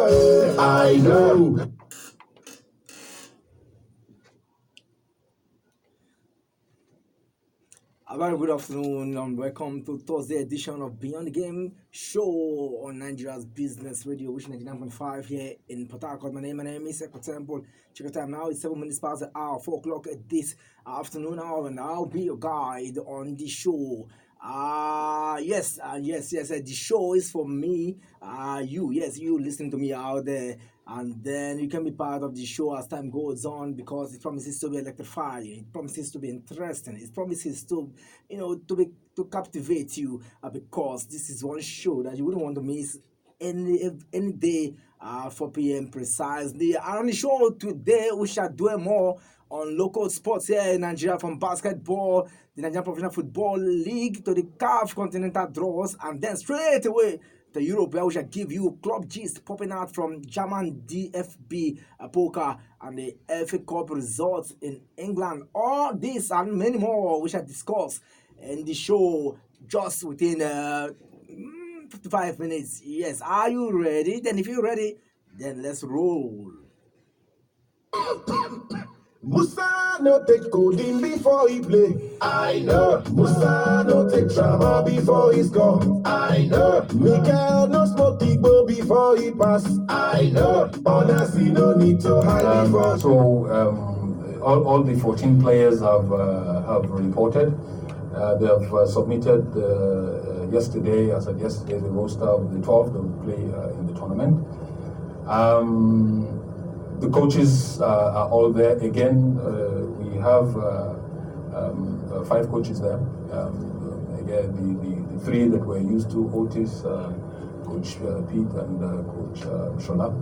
I know. A very good afternoon and welcome to Thursday edition of Beyond the Game show on Nigeria's Business Radio, which is 99.5 here in Port Harcourt. My name is Ekpor Temple. Check the time now, it's 7 minutes past the hour, 4 o'clock this afternoon hour, and I'll be your guide on the show. Yes, the show is for me, you listening to me out there, and then you can be part of the show as time goes on because it promises to be electrifying, it promises to be interesting, it promises to, to captivate you because this is one show that you wouldn't want to miss any day, 4 p.m. precisely. And on the show today, we shall do more on local sports here in Nigeria, from basketball, the Nigerian Professional Football League, to the CAF Continental Draws, and then straight away to Europe, where we shall give you club gist popping out from German DFB poker and the FA Cup results in England. All this and many more we shall discuss in the show just within 55 minutes. Yes, are you ready? Then if you're ready, then let's roll. Musa no take coding before he play. I know. Musa no take drama before he score. I know. Mikael no smoke Igbo before he pass. I know. Honestly, no need to hide before. All the 14 players have reported. They have submitted yesterday, as of yesterday, the roster of the 12 that will play in the tournament. The coaches are all there. Again, we have 5 coaches there. Again, the 3 that we're used to, Otis, Coach Pete, and Coach Shola.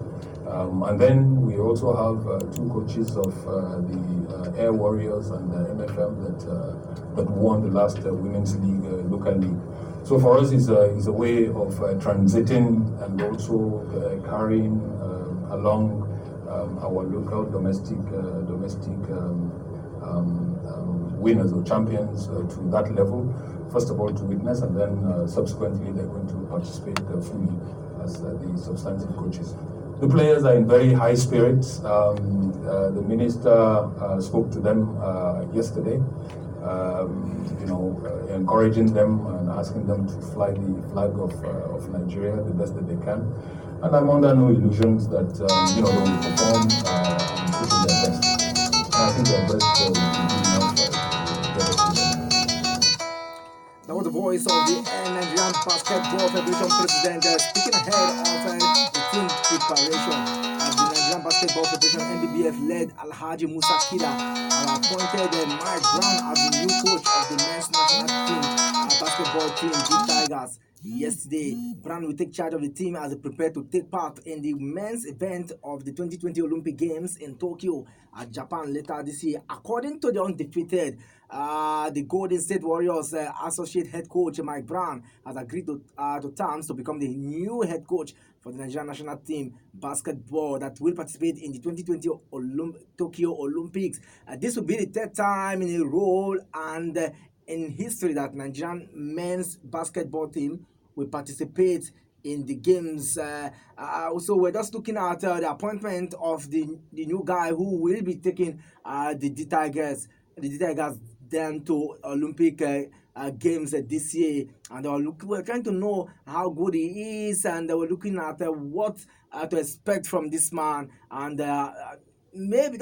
And then we also have 2 coaches of the Air Warriors and the MFM that won the last Women's League, local league. So for us, it's a way of transiting and also carrying along our local domestic winners or champions to that level. First of all, to witness, and then subsequently they're going to participate fully as the substantive coaches. The players are in very high spirits. The minister spoke to them yesterday, encouraging them and asking them to fly the flag of Nigeria the best that they can. And I'm under no illusions that they will perform and put in their best. And I think their best will be enough to get us to them. That was the voice of the Nigerian Basketball Federation president speaking ahead of the team preparation. The Nigerian Basketball Federation NBBF led Alhaji Musa Kida and appointed Mike Brown as the new coach of the men's national team basketball team, the Tigers. Yesterday, Brown will take charge of the team as they prepare to take part in the men's event of the 2020 Olympic Games in Tokyo, Japan, later this year. According to the undefeated, the Golden State Warriors associate head coach Mike Brown has agreed to terms to become the new head coach for the Nigerian national team basketball that will participate in the 2020 Tokyo Olympics. This will be the 3rd time in a row and in history that Nigerian men's basketball team will participate in the games. So we're just looking at the appointment of the new guy who will be taking the Tigers then to Olympic games this year, and we're trying to know how good he is, and we're looking at what to expect from this man, and maybe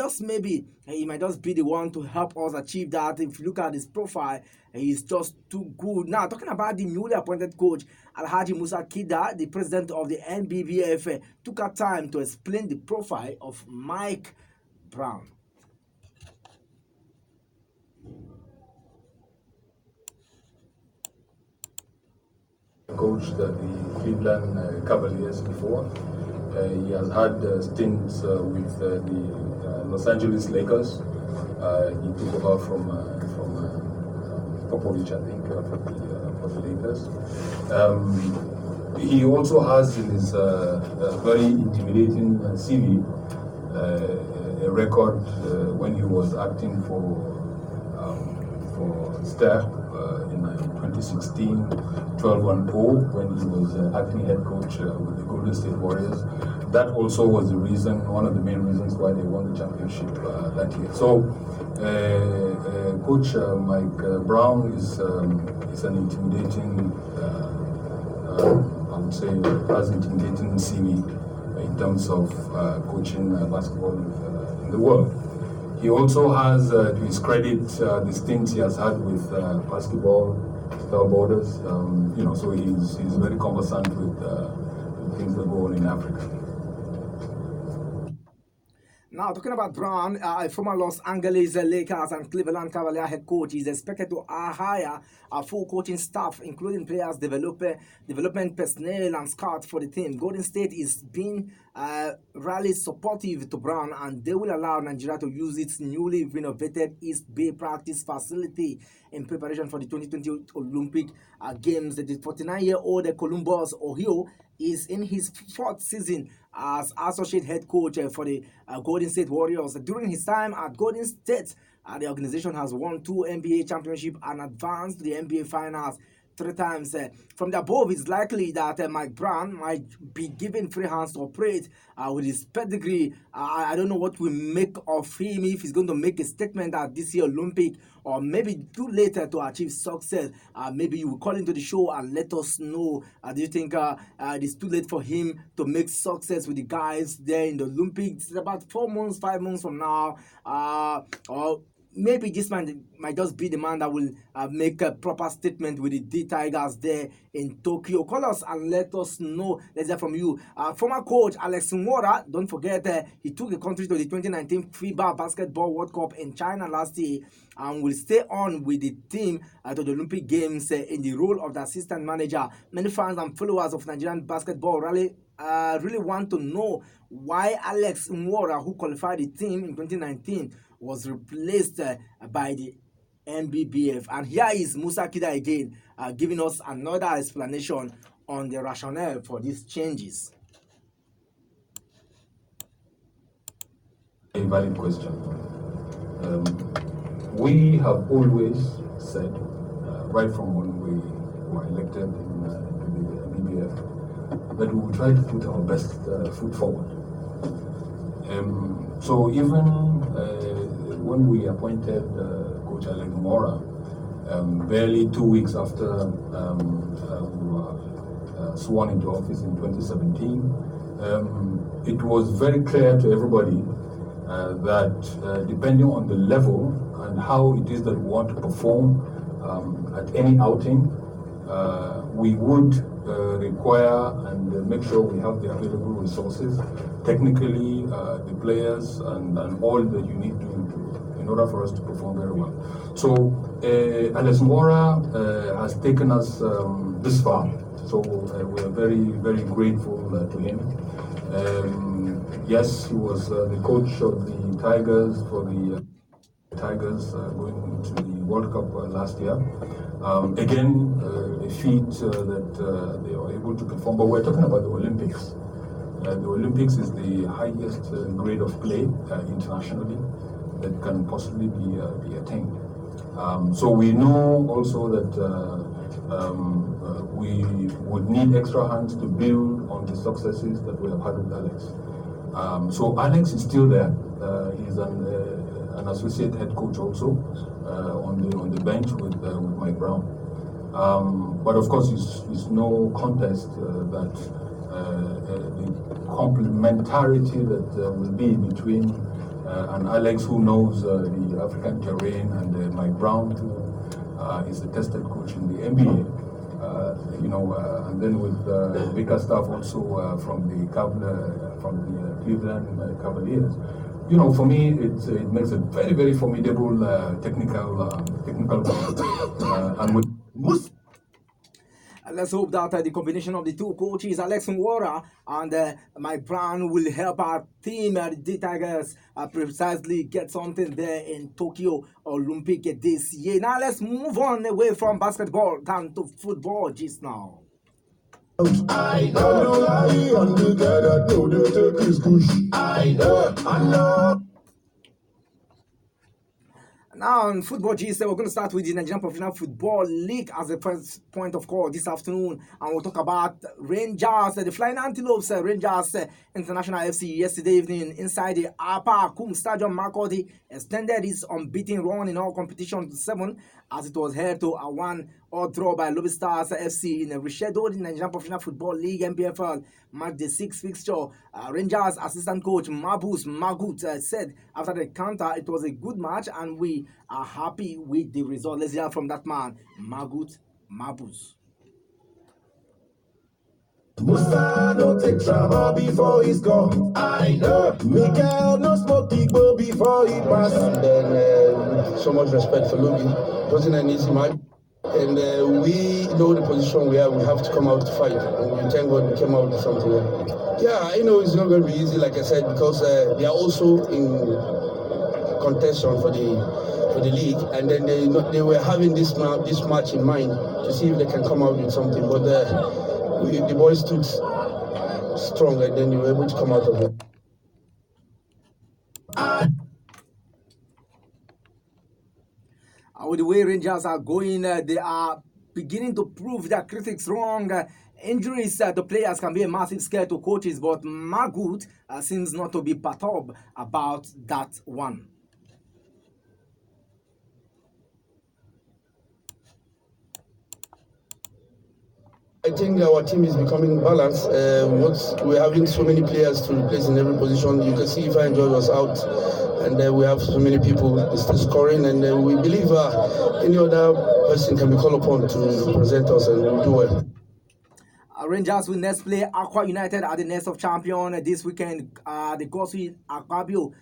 he might just be the one to help us achieve that. If you look at his profile, he's just too good. Now, talking about the newly appointed coach, Alhaji Musa Kida, the president of the NBBF, took our time to explain the profile of Mike Brown. Coached the Cleveland Cavaliers before. He has had stints with the Los Angeles Lakers. He took over from Popovich, I think, for the Lakers. He also has in his very intimidating CV a record when he was acting for Steph in 2016, 12-1-0, when he was acting head coach with the Golden State Warriors. that also was the reason, one of the main reasons why they won the championship that year. So, Coach Mike Brown is an intimidating, I would say, as intimidating CV in terms of coaching basketball in the world. He also has, to his credit, the stints he has had with basketball without borders. So he's very conversant with things that go on in Africa. Now, talking about Brown, a former Los Angeles Lakers and Cleveland Cavaliers head coach, is expected to hire a full coaching staff, including players, development personnel, and scouts for the team. Golden State is being really supportive to Brown, and they will allow Nigeria to use its newly renovated East Bay practice facility in preparation for the 2020 Olympic Games. The 49-year-old Columbus, Ohio, is in his fourth season as associate head coach for the Golden State Warriors. During his time at Golden State, the organization has won 2 NBA championships and advanced to the NBA Finals 3 times. From the above, it's likely that Mike Brown might be given free hands to operate with his pedigree. I don't know what we make of him, if he's going to make a statement at this year Olympic, or maybe too later to achieve success. Maybe you will call into the show and let us know. Do you think it's too late for him to make success with the guys there in the Olympics? It's about 4 months, 5 months from now, or maybe this man might just be the man that will make a proper statement with the D-Tigers there in Tokyo. Call us and let us know. Let's hear from you. Former coach Alex Nwora, don't forget, he took the country to the 2019 FIBA Basketball World Cup in China last year and will stay on with the team to the Olympic Games in the role of the assistant manager. Many fans and followers of Nigerian basketball really want to know why Alex Nwora, who qualified the team in 2019, was replaced by the NBBF. And here is Musa Kida again, giving us another explanation on the rationale for these changes. A valid question. We have always said, right from when we were elected into the NBBF, that we will try to put our best foot forward. So even when we appointed Coach Alex Nwora, barely 2 weeks after we were sworn into office in 2017, it was very clear to everybody that depending on the level and how it is that we want to perform at any outing, we would require and make sure we have the available resources, technically, the players, and all that you need to in order for us to perform very well. So Alex Nwora has taken us this far. So we are very, very grateful to him. Yes, he was the coach of the Tigers for the Tigers going to the World Cup last year. Again, a feat that they were able to perform. But we're talking about the Olympics. The Olympics is the highest grade of play internationally that can possibly be attained. So we know also that we would need extra hands to build on the successes that we have had with Alex. So Alex is still there. He's an associate head coach also on the bench with Mike Brown. But of course, it's no contest that the complementarity that will be between and Alex, who knows the African terrain, and Mike Brown, who is a tested coach in the NBA. And then with bigger staff also from the Cleveland Cavaliers. For me, it makes a very, very formidable technical and with. Let's hope that the combination of the two coaches, Alex Nwora and Mike Brown, will help our team, the Tigers, precisely get something there in Tokyo Olympic this year. Now let's move on away from basketball down to football just now. I know. Now in football gist, we're going to start with the Nigerian Professional Football League as the first point of call this afternoon, and we'll talk about Rangers, the Flying Antelopes, Rangers International FC yesterday evening inside the Ekpor Temple Stadium. Makurdi extended its unbeaten run in all competitions to 7 as it was held to a 1-1 draw by Lobby Stars FC in a rescheduled Nigerian Professional Football League (NPFL) match day 6 fixture. Rangers assistant coach Mabus Magut said after the counter it was a good match and we are happy with the result. Let's hear from that man, Magut Mabus. Musa no take drama before he score. I know. Mikel no smoke Igbo before he pass. And then so much respect for Lugi. It wasn't an easy match. And we know the position we are. We have to come out to fight. And we thank God we came out with something. Yeah, I know it's not going to be easy, like I said, because they are also in contention for the league. And then they were having this match in mind to see if they can come out with something. But the boys stood strong, and then they were able to come out of it. With the way Rangers are going, they are beginning to prove their critics wrong. Injuries to players can be a massive scare to coaches, but Magut seems not to be perturbed about that one. I think our team is becoming balanced. We're having so many players to replace in every position. You can see if Joy was out, and we have so many people still scoring, and we believe any other person can be called upon to represent us, and we'll do well. Rangers will next play Aqua United at the Nest of Champion this weekend. The Godswill Akpabio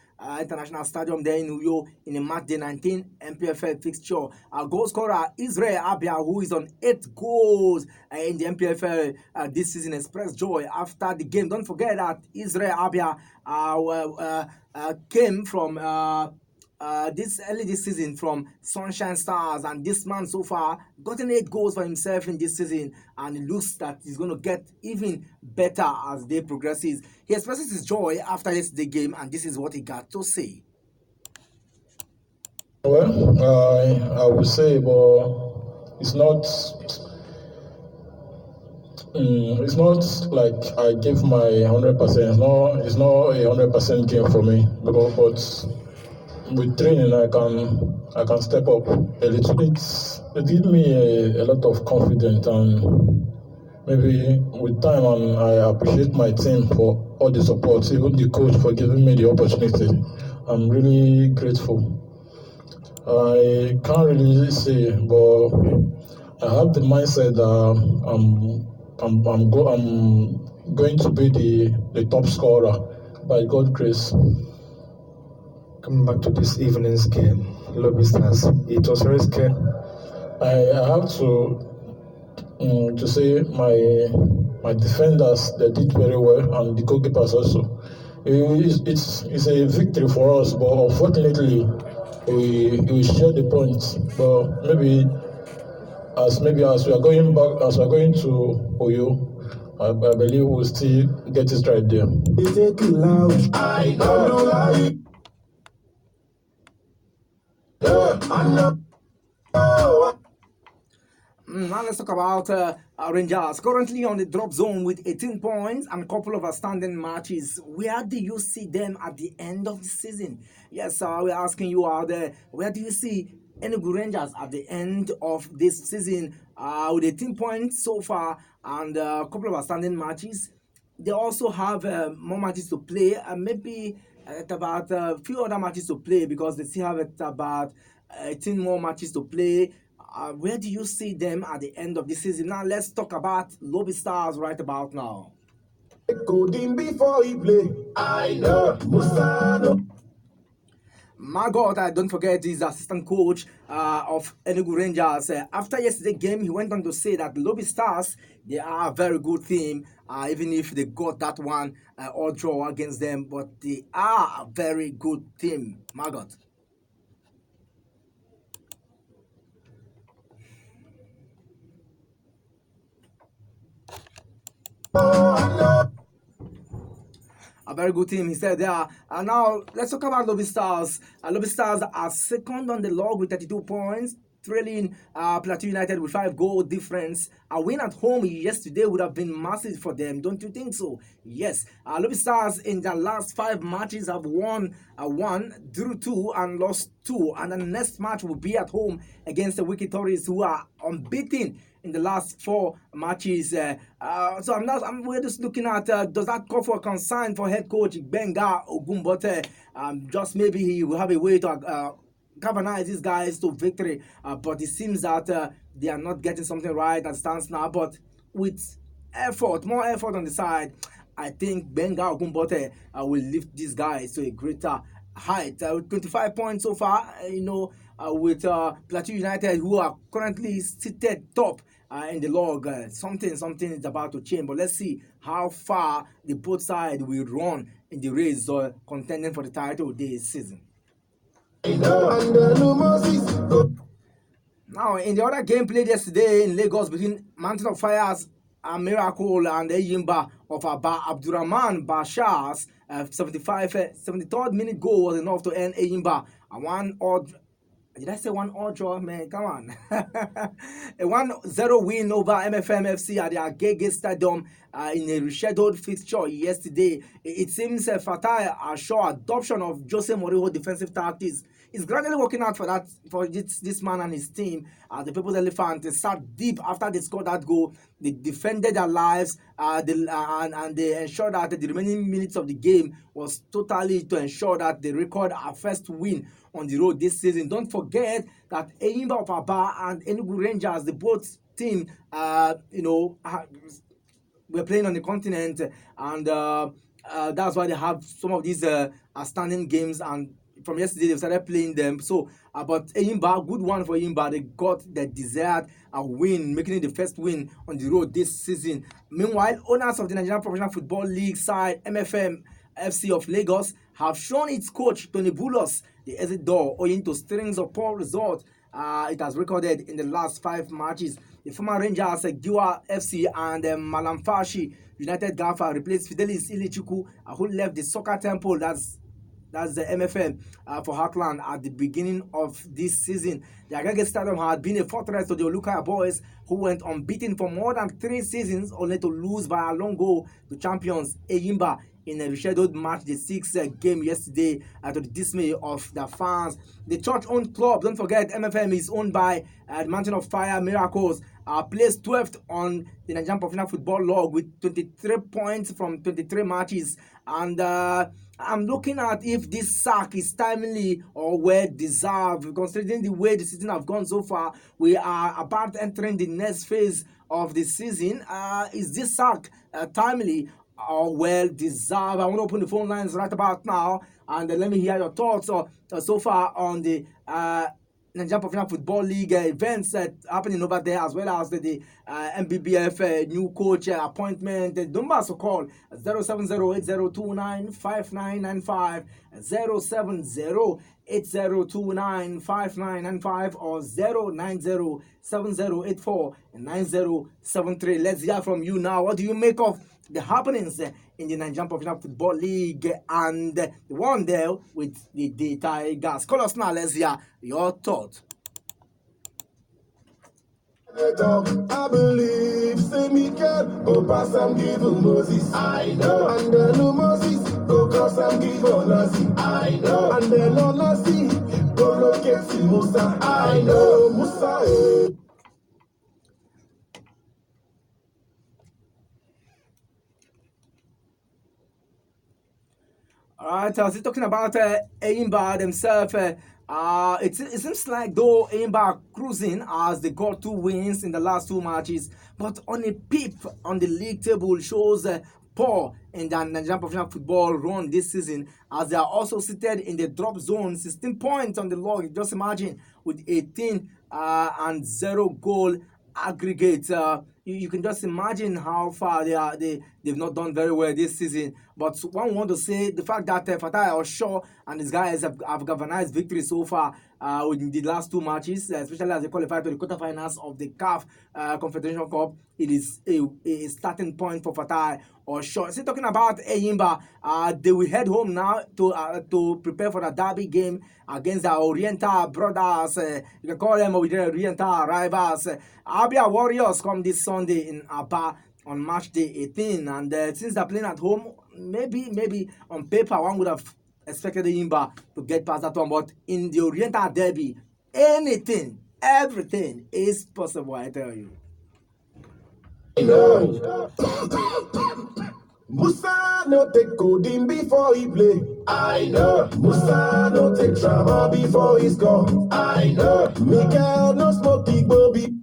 International Stadium there in Uyo in a match day 19 MPFL fixture. Goal scorer Israel Abia, who is on 8 goals in the MPFL this season, expressed joy after the game. Don't forget that Israel Abia came from this season from Sunshine Stars, and this man so far gotten 8 goals for himself in this season, and it looks that he's going to get even better as day progresses. He expresses his joy after yesterday's game, and this is what he got to say. Well, I would say, but it's not like I give my 100%. It's not a 100% game for me, but with training, I can step up a little bit. It gives me a lot of confidence, and maybe with time, and I appreciate my team for all the support, even the coach for giving me the opportunity. I'm really grateful. I can't really say, but I have the mindset that I'm going to be the top scorer by God's grace. Coming back to this evening's game, Lobby Stars, it was very scary. I have to say my defenders, they did very well, and the goalkeepers also. It's a victory for us, but unfortunately we share the points. But maybe as we are going to Oyo, I believe we'll still get it right there. I know. Now let's talk about Rangers. Currently on the drop zone with 18 points and a couple of outstanding matches. Where do you see them at the end of the season? Yes, we're asking you out there. Where do you see Enugu Rangers at the end of this season with 18 points so far and a couple of outstanding matches? They also have more matches to play, maybe at about a few other matches to play, because they still have about 18 more matches to play. Where do you see them at the end of the season? Now let's talk about Lobby Stars right about now. Coding before he play. I know. Musa no. Margot, don't forget, he's the assistant coach of Enugu Rangers. After yesterday's game, he went on to say that Lobby Stars, they are a very good team, even if they got that one all draw against them, but they are a very good team. Margot. A very good team, he said there. And now, let's talk about Lobby Stars. Lobby Stars are second on the log with 32 points, trailing Plateau United with 5 goal difference. A win at home yesterday would have been massive for them, don't you think so? Yes. Lobby Stars in their last 5 matches have won 1, drew 2, and lost 2. And the next match will be at home against the Wiki Tories, who are unbeaten in the last 4 matches. So we're just looking at, does that call for concern for head coach Benga Ogumbote? Just maybe he will have a way to galvanize these guys to victory, but it seems that they are not getting something right as stands now. But with more effort on the side, I think Benga Ogumbote will lift these guys to a greater height. 25 points so far, with Plateau United, who are currently seated top in the log. Something is about to change, but let's see how far the both sides will run in the race or contending for the title this season. Now, in the other game played yesterday in Lagos between Mountain of Fires and Miracle and Eyimba of Abdurrahman Bashar's 73rd minute goal was enough to end Eyimba. And one odd, did I say one odd draw? Man, come on. A 1-0 win over MFM FC at the Agege Stadium in a rescheduled fixture yesterday. It seems Fatai Ashaw adoption of Jose Mourinho defensive tactics is gradually working out for this man and his team. The People's Elephants sat deep after they scored that goal. They defended their lives and they ensured that the remaining minutes of the game was totally to ensure that they record our first win on the road this season. Don't forget that Eyimba of Aba and Enugu Rangers, the both team, we're playing on the continent, and that's why they have some of these outstanding games. And from yesterday, they started playing them. So, but Eyimba, good one for Eyimba. They got the desired win, making it the first win on the road this season. Meanwhile, owners of the Nigerian Professional Football League side, MFM FC of Lagos, have shown its coach, Tony Bulos, the exit door owing to strings of poor results it has recorded in the last 5 matches. The former Rangers, Giwa FC and Malamfashi United Gaffer replaced Fidelis Ilichuku, who left the Soccer Temple, that's the MFM for Heartland at the beginning of this season. The Agege Stadium had been a fortress to the Olukaya boys, who went unbeaten for more than 3 seasons, only to lose by a long goal to champions Eyimba in a rescheduled match, the 6th game yesterday, to the dismay of the fans. The church-owned club, don't forget, MFM is owned by the Mountain of Fire Miracles, placed 12th on the Nigerian Professional Football log with 23 points from 23 matches. And I'm looking at if this sack is timely or well-deserved, considering the way the season have gone so far. We are about entering the next phase of the season. Is this sack timely or well-deserved? I want to open the phone lines right about now, and let me hear your thoughts so far on the Nigerian Professional Football League events happening over there, as well as the MBBF new coach appointment. The numbers to call 07080295995, 07080295995, or 09070849073. Let's hear from you now. What do you make of the happenings in the Nigerian Professional Football League and the one there with the Tigers? Call us now. Let's hear your thoughts. I believe, say me can go pass and give Moses. I know, and then Moses go cross and give Onasi. I know, and then Onasi go locate Musa. I know, Musa. All right, I was talking about Eyimba themselves. It seems like though Eyimba are cruising as they got 2 wins in the last 2 matches, but on a peep on the league table shows poor in the Nigerian Professional Football run this season, as they are also seated in the drop zone, 16 points on the log. Just imagine, with 18 and 0 goal aggregate. You can just imagine how far they they've not done very well this season. But one want to say the fact that Fatai Osho and his guys have galvanized victory so far in the last 2 matches, especially as they qualify to the quarterfinals of the CAF Confederation Cup. It is a starting point for Fatai Osho. Still talking about Eyimba, they will head home now to prepare for the derby game against the Oriental brothers. You can call them Oriental rivals. Abia Warriors come this Sunday in Aba on March day 18, and since they're playing at home, maybe on paper one would have expected the Imba to get past that one, but in the Oriental Derby, everything is possible, I tell you. Musa no take coding before he play. I know. Musa no take drama before he score. I know. Miguel no smoke Bobby.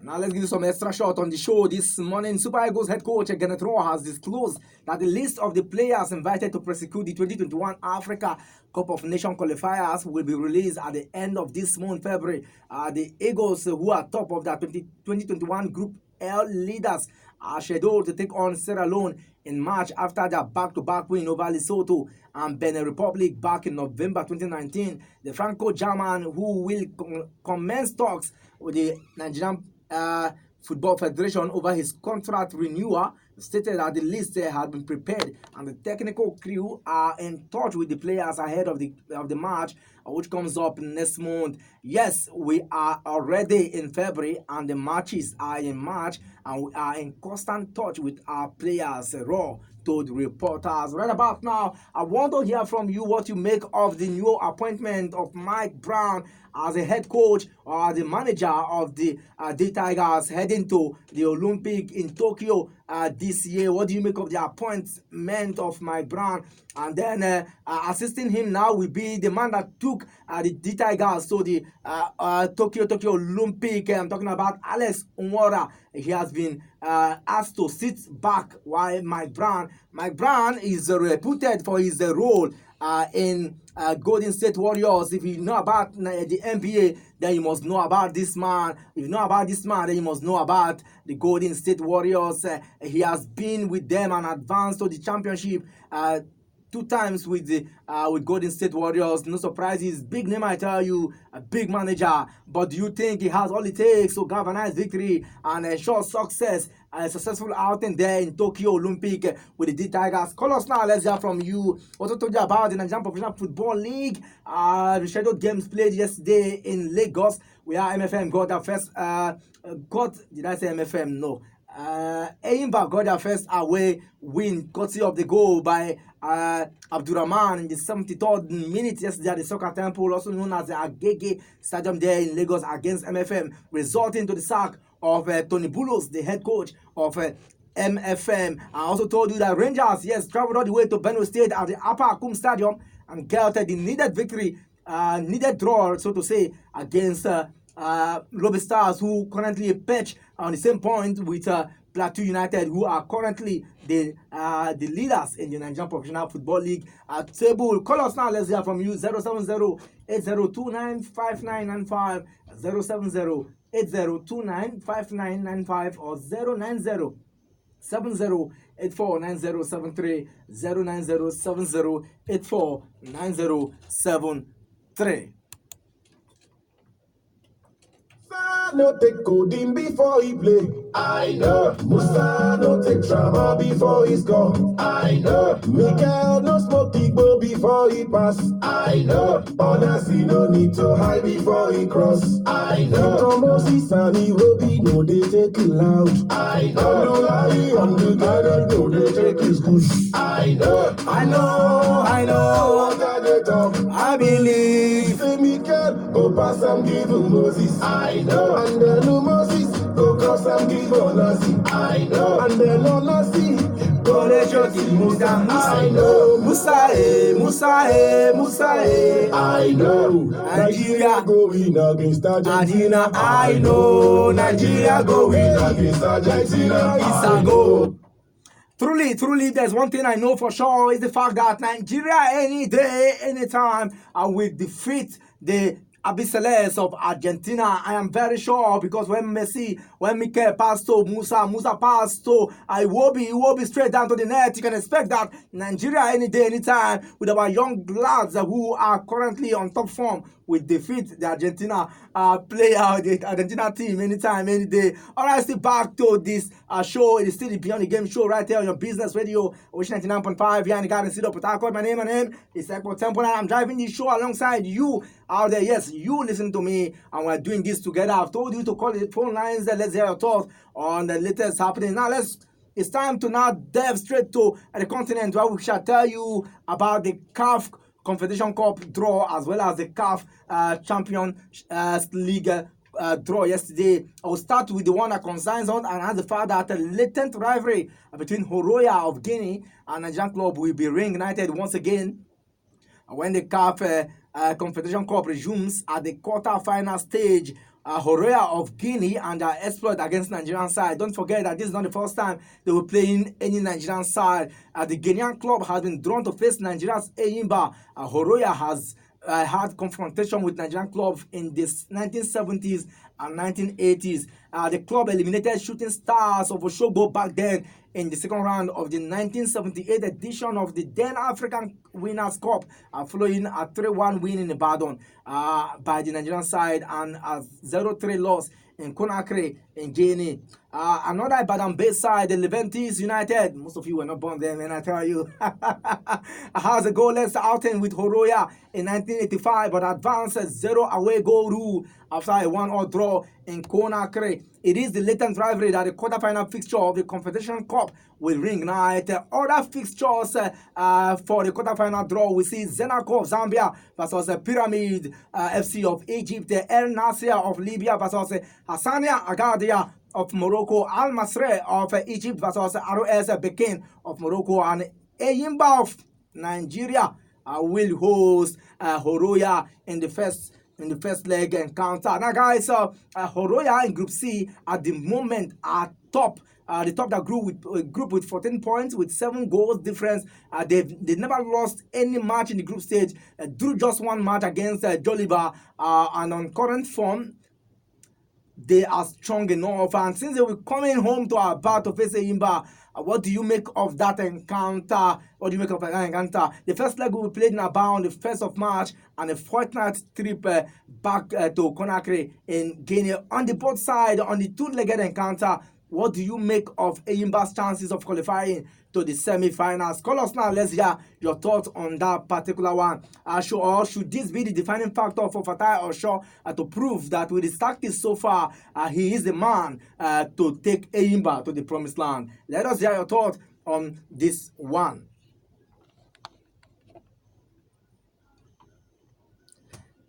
Now let's give you some extra shot on the show this morning. Super Eagles head coach Kenneth Rowe has disclosed that the list of the players invited to prosecute the 2021 Africa Cup of Nations qualifiers will be released at the end of this month, February. The Eagles, who are top of the 2021 Group L leaders, are scheduled to take on Sierra Leone in March after their back-to-back win over Lesotho and Benin Republic back in November 2019. The Franco-German, who will commence talks with the Nigerian Football Federation over his contract renewal, stated that the list had been prepared and the technical crew are in touch with the players ahead of the match, which comes up next month. Yes, we are already in February and the matches are in March, and we are in constant touch with our players, Raw told reporters. Right about now, I want to hear from you what you make of the new appointment of Mike Brown as a head coach or the manager of the Tigers heading to the Olympic in Tokyo this year. What do you make of the appointment of Mike Brown? And then assisting him now will be the man that took the Tigers to the Tokyo Olympic. I'm talking about Alex Nwora. He has been asked to sit back while Mike Brown is reputed for his role in Golden State Warriors. If you know about the NBA, then you must know about this man. If you know about this man, then you must know about the Golden State Warriors. He has been with them and advanced to the championship 2 times with Golden State Warriors. No surprises, big name, I tell you, a big manager. But do you think he has all it takes to galvanize victory and ensure success, a successful outing there in Tokyo Olympic with the D Tigers? Call us now, let's hear from you. Also told you about the Nigerian Professional Football League. The scheduled games played yesterday in Lagos. We are MFM got their first did I say MFM? No. Eyimba got their first away win, courtesy of the goal by Abdurrahman in the 73rd minute yesterday at the Ekpor Temple, also known as the Agege Stadium there in Lagos, against MFM, resulting to the sack of Tony Bulos, the head coach of MFM. I also told you that Rangers, yes, traveled all the way to Benue State at the Upper Akum Stadium and got the needed victory, needed draw, so to say, against Lobby Stars, who currently perch on the same point with Plateau United, who are currently the leaders in the Nigerian Professional Football League table. Call us now, let's hear from you. 070-8029-5995, 070-8029-5995, or 090-70-84-9073, 090-70-84-9073. No take coding before he play. I know. Musa no take drama before he score. I know. Miguel no smoke Igbo before he pass. I know. Honestly, no need to hide before he cross. I know. Moses and Iwobi no they take it loud. I know. On the garden no they take his push. I know. I know. What are they talk? I believe. Say Miguel go pass and give him Moses. I know. And then Moses go cross and give Onasi. I know. And then Onasi go let your Musa. I know. Musa. I know. Nigeria go win against Argentina. I know. Nigeria go win against Argentina. It's a go. Truly, there's one thing I know for sure is the fact that Nigeria any day, anytime, will defeat the Abiseles of Argentina. I am very sure because when Mikel passed to Musa passed to Iwobi straight down to the net, you can expect that Nigeria any day, anytime, with our young lads who are currently on top form, will defeat the Argentina the Argentina team anytime, any day. All right, still back to this show. It is still the Beyond the Game show right here on your business radio, which 99.5 here in the Garden City of Port Harcourt. My name is Ekpor Temple, and I'm driving this show alongside you out there. Yes, you listen to me, and we're doing this together. I've told you to call the phone lines. Let's hear your thoughts on the latest happening. Now, it's time to now delve straight to the continent where we shall tell you about the CAF Confederation Cup draw as well as the CAF Champions League draw yesterday. I will start with the one that concerns on and has the fact that a latent rivalry between Horoya of Guinea and Nigerian club will be reignited once again when the CAF Confederation Cup resumes at the quarter-final stage. Horoya of Guinea and their exploit against Nigerian side. Don't forget that this is not the first time they were playing any Nigerian side. The Guinean club has been drawn to face Nigeria's Eyimba. Horoya has had confrontation with Nigerian clubs in the 1970s and 1980s. The club eliminated Shooting Stars of Osogbo back then in the second round of the 1978 edition of the then African Winners' Cup, following a 3-1 win in Ibadan by the Nigerian side and a 0-3 loss in Conakry in Guinea. Another Ibadan-based side, the Leventis United. Most of you were not born then, man, I tell you. Has a goalless outing with Horoya in 1985, but advanced a 0 away goal rule after a 1-1 draw in Conakry. It is the latent rivalry that the quarterfinal fixture of the Confederation Cup will reignite. Other fixtures for the quarterfinal draw, we see Zenaco of Zambia versus Pyramid FC of Egypt, El Nasser of Libya versus Hassania Agadia of Morocco, Al Masry of Egypt versus ROS Bekin of Morocco, and Eyimba of Nigeria will host Horoya in the first leg encounter. Now, guys, Horoya in Group C at the moment are top. The top that group with 14 points with 7 goals difference. They never lost any match in the group stage. Drew just one match against Joliba, and on current form, they are strong enough. And since they will be coming home to our bar to face Eyimba, what do you make of that encounter? What do you make of that encounter? The first leg will be played in Aba on the 1st of March and a fortnight trip back to Conakry in Guinea. On the both side, on the two-legged encounter, what do you make of Eyimba's chances of qualifying to the semi-finals? Call us now. Let's hear your thoughts on that particular one. Should this be the defining factor for Fatai Osho to prove that with his tactics so far, he is the man to take Eyimba to the promised land? Let us hear your thoughts on this one.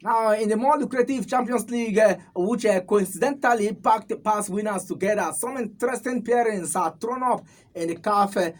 Now, in the more lucrative Champions League, which coincidentally packed past winners together, some interesting pairings are thrown up in the CAF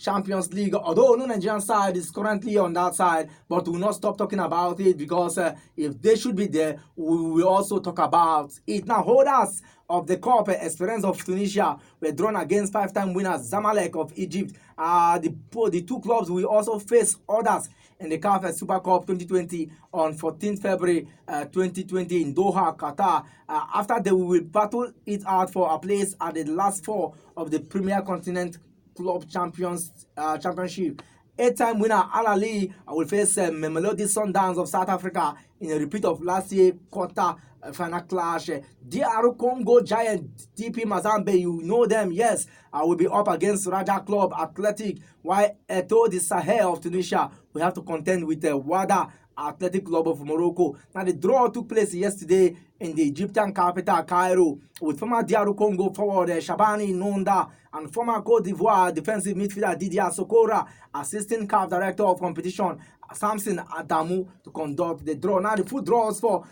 Champions League. Although no Nigerian side is currently on that side, but we will not stop talking about it because if they should be there, we will also talk about it. Now, holders of the cup, Esperance of Tunisia, were drawn against 5-time winners Zamalek of Egypt. The two clubs will also face others in the CAF Super Cup 2020 on 14 February 2020 in Doha, Qatar. After they will battle it out for a place at the last 4 of the Premier Continent Club Championship. 8-time winner Al Ali will face Mamelodi Sundowns of South Africa in a repeat of last year's quarter-final clash. DR Congo giant TP Mazembe, you know them, yes, will be up against Raja Club Athletic, while Etoile du Sahel of Tunisia will have to contend with Wada Athletic Club of Morocco. Now, the draw took place yesterday in the Egyptian capital, Cairo, with former DR Congo forward Shabani Nonda and former Cote d'Ivoire defensive midfielder Didier Sokora, assistant CAF director of competition Samson Adamu, to conduct the draw. Now, the full draws for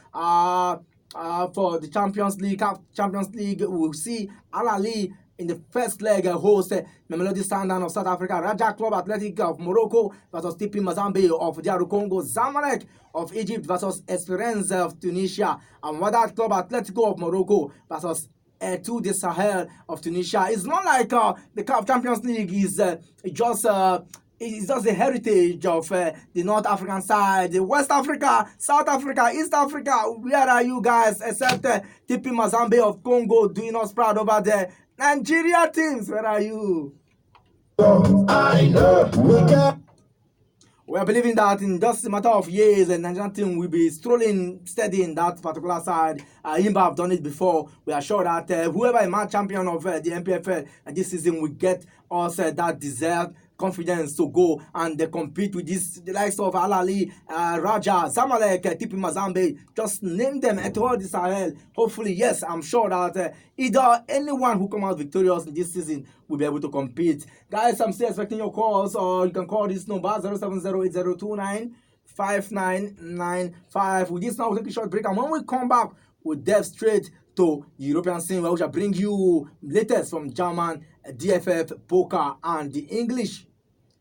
the Champions League, we will see Al Ali in the first leg host Mamelodi Sundowns of South Africa, Raja Club Athletic of Morocco versus TP Mazembe of DR Congo, Zamalek of Egypt versus Esperance of Tunisia, and Wydad Club Atletico of Morocco versus Etoile du Sahel of Tunisia. It's not like the CAF Champions League is just It's just the heritage of the North African side, the West Africa, South Africa, East Africa. Where are you guys? Except TP Mazembe of Congo doing us proud over there. Nigeria teams, where are you? I know. We are believing that in just a matter of years, the Nigerian team will be strolling steady in that particular side. Imba have done it before. We are sure that whoever is match champion of the MPFL this season will get us that deserved confidence to go and compete with the likes of Al Ali, Raja, Zamalek, TP Mazembe. Just name them at all the Sahel. Hopefully, yes, I'm sure that either anyone who come out victorious in this season will be able to compete. Guys, I'm still expecting your calls, or you can call this number 07080295995. With this now, we'll take a short break, and when we come back, we'll delve straight to the European scene, where we shall bring you latest from German, DFF, poker, and the English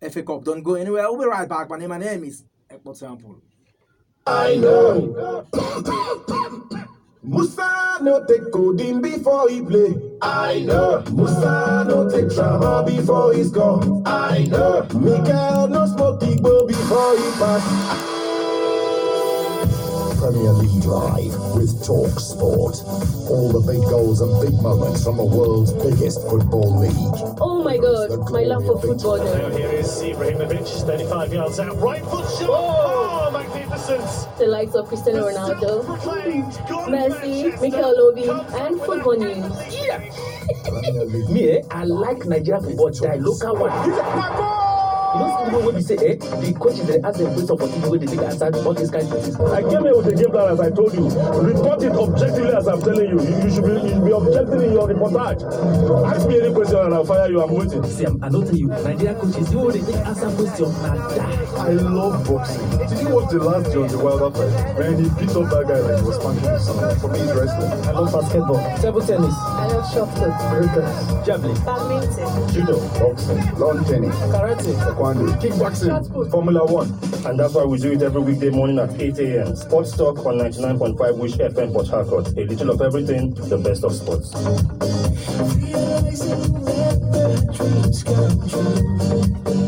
FA Cup. Don't go anywhere. We'll be right back. My name is Ekpor Temple. I know. Musa no take codeine before he play. I know. Musa no take trauma before he score. I know. Mikel no smoke Igbo before he pass. Premier League Live with Talk Sport. All the big goals and big moments from the world's biggest football league. Oh my God, my love for football. Now here is Ibrahimovic, 35 yards out, right foot shot. Oh, magnificent. The likes of Cristiano Ronaldo, Messi, Mikel Obi, and football news. Me, I like Nigeria football, the local one. You know, when we say, the coaches they ask them questions for people when they take answer all these kinds of things. I came here with a game plan, as I told you. Report it objectively, as I'm telling you. You should be objective in your reportage. Ask me any question and I'll fire you. I'm waiting. See, I'm not telling you, Nigerian coaches, you know they take answer questions. I love boxing. Did you watch the last John the Wilder fight? Man, he beat up that guy like he was punching his son. For me, it's wrestling. I love basketball, table tennis. I love shot put, javelin, badminton, Judo, boxing, lawn tennis, karate, kickboxing, Formula 1. And that's why we do it every weekday morning at 8 a.m. Sports Talk on 99.5 Wish FM Port Harcourt. A little of everything, the best of sports. Realizing that the dreams come true.